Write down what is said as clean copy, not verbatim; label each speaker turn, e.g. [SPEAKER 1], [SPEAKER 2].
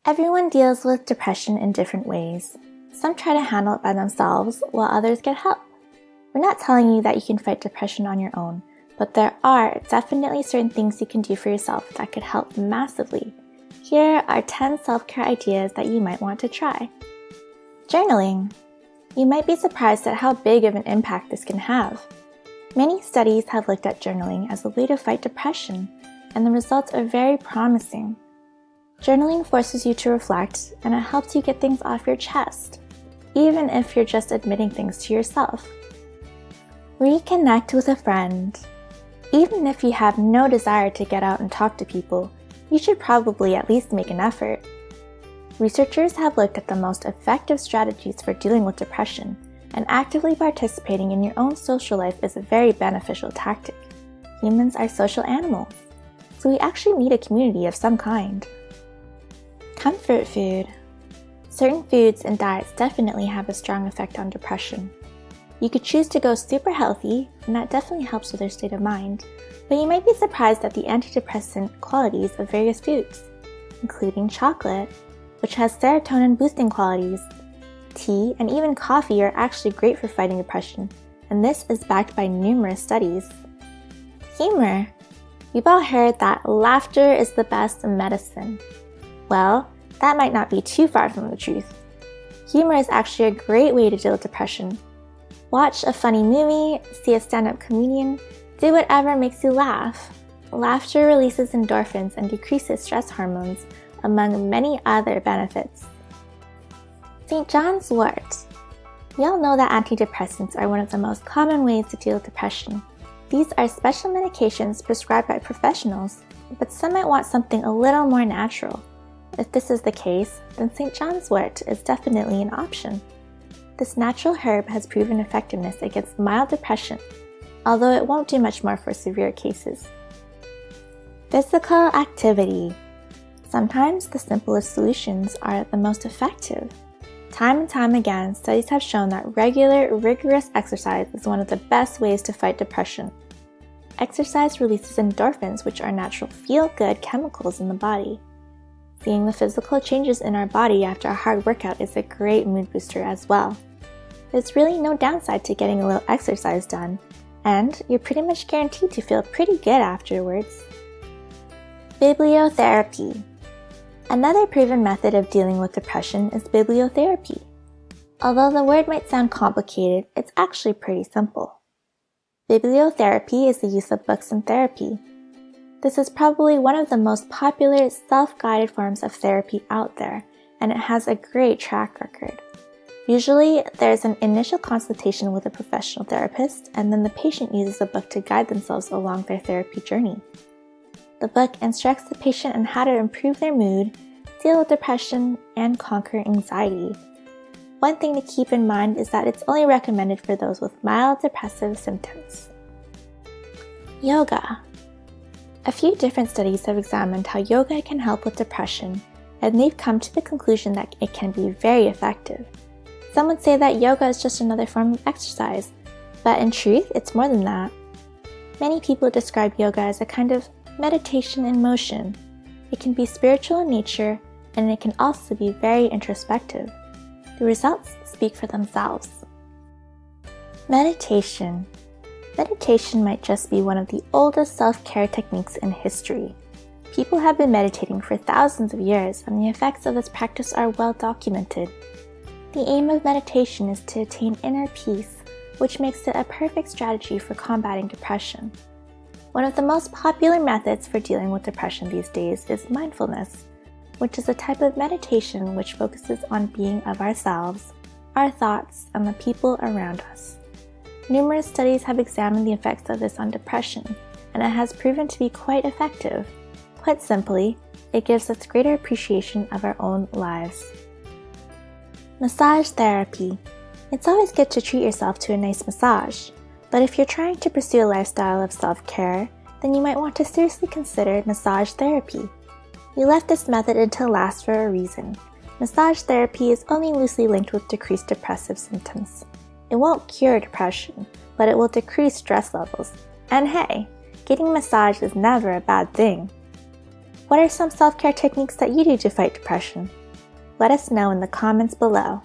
[SPEAKER 1] Everyone deals with depression in different ways. Some try to handle it by themselves, while others get help. We're not telling you that you can fight depression on your own, but there are definitely certain things you can do for yourself that could help massively. Here are 10 self-care ideas that you might want to try. Journaling. You might be surprised at how big of an impact this can have. Many studies have looked at journaling as a way to fight depression, and the results are very promising. Journaling forces you to reflect, and it helps you get things off your chest, even if you're just admitting things to yourself. Reconnect with a friend. Even if you have no desire to get out and talk to people, you should probably at least make an effort. Researchers have looked at the most effective strategies for dealing with depression, and actively participating in your own social life is a very beneficial tactic. Humans are social animals, so we actually need a community of some kind. Comfort food. Certain foods and diets definitely have a strong effect on depression. You could choose to go super healthy, and that definitely helps with your state of mind, but you might be surprised at the antidepressant qualities of various foods, including chocolate, which has serotonin-boosting qualities. Tea and even coffee are actually great for fighting depression, and this is backed by numerous studies. Humor. You've all heard that laughter is the best medicine. Well, that might not be too far from the truth. Humor is actually a great way to deal with depression. Watch a funny movie, see a stand-up comedian, do whatever makes you laugh. Laughter releases endorphins and decreases stress hormones, among many other benefits. St. John's wort. We all know that antidepressants are one of the most common ways to deal with depression. These are special medications prescribed by professionals, but some might want something a little more natural. If this is the case, then St. John's wort is definitely an option. This natural herb has proven effectiveness against mild depression, although it won't do much more for severe cases. Physical activity. Sometimes the simplest solutions are the most effective. Time and time again, studies have shown that regular, rigorous exercise is one of the best ways to fight depression. Exercise releases endorphins, which are natural feel-good chemicals in the body. Seeing the physical changes in our body after a hard workout is a great mood booster as well. There's really no downside to getting a little exercise done, and you're pretty much guaranteed to feel pretty good afterwards. Bibliotherapy. Another proven method of dealing with depression is bibliotherapy. Although the word might sound complicated, it's actually pretty simple. Bibliotherapy is the use of books in therapy. This is probably one of the most popular self-guided forms of therapy out there, and it has a great track record. Usually, there's an initial consultation with a professional therapist, and then the patient uses a book to guide themselves along their therapy journey. The book instructs the patient on how to improve their mood, deal with depression, and conquer anxiety. One thing to keep in mind is that it's only recommended for those with mild depressive symptoms. Yoga. A few different studies have examined how yoga can help with depression, and they've come to the conclusion that it can be very effective. Some would say that yoga is just another form of exercise, but in truth, it's more than that. Many people describe yoga as a kind of meditation in motion. It can be spiritual in nature, and it can also be very introspective. The results speak for themselves. Meditation. Meditation might just be one of the oldest self-care techniques in history. People have been meditating for thousands of years, and the effects of this practice are well documented. The aim of meditation is to attain inner peace, which makes it a perfect strategy for combating depression. One of the most popular methods for dealing with depression these days is mindfulness, which is a type of meditation which focuses on being of ourselves, our thoughts, and the people around us. Numerous studies have examined the effects of this on depression, and it has proven to be quite effective. Put simply, it gives us greater appreciation of our own lives. Massage therapy. It's always good to treat yourself to a nice massage, but if you're trying to pursue a lifestyle of self-care, then you might want to seriously consider massage therapy. We left this method until last for a reason. Massage therapy is only loosely linked with decreased depressive symptoms. It won't cure depression, but it will decrease stress levels. And hey, getting a massage is never a bad thing. What are some self-care techniques that you do to fight depression? Let us know in the comments below.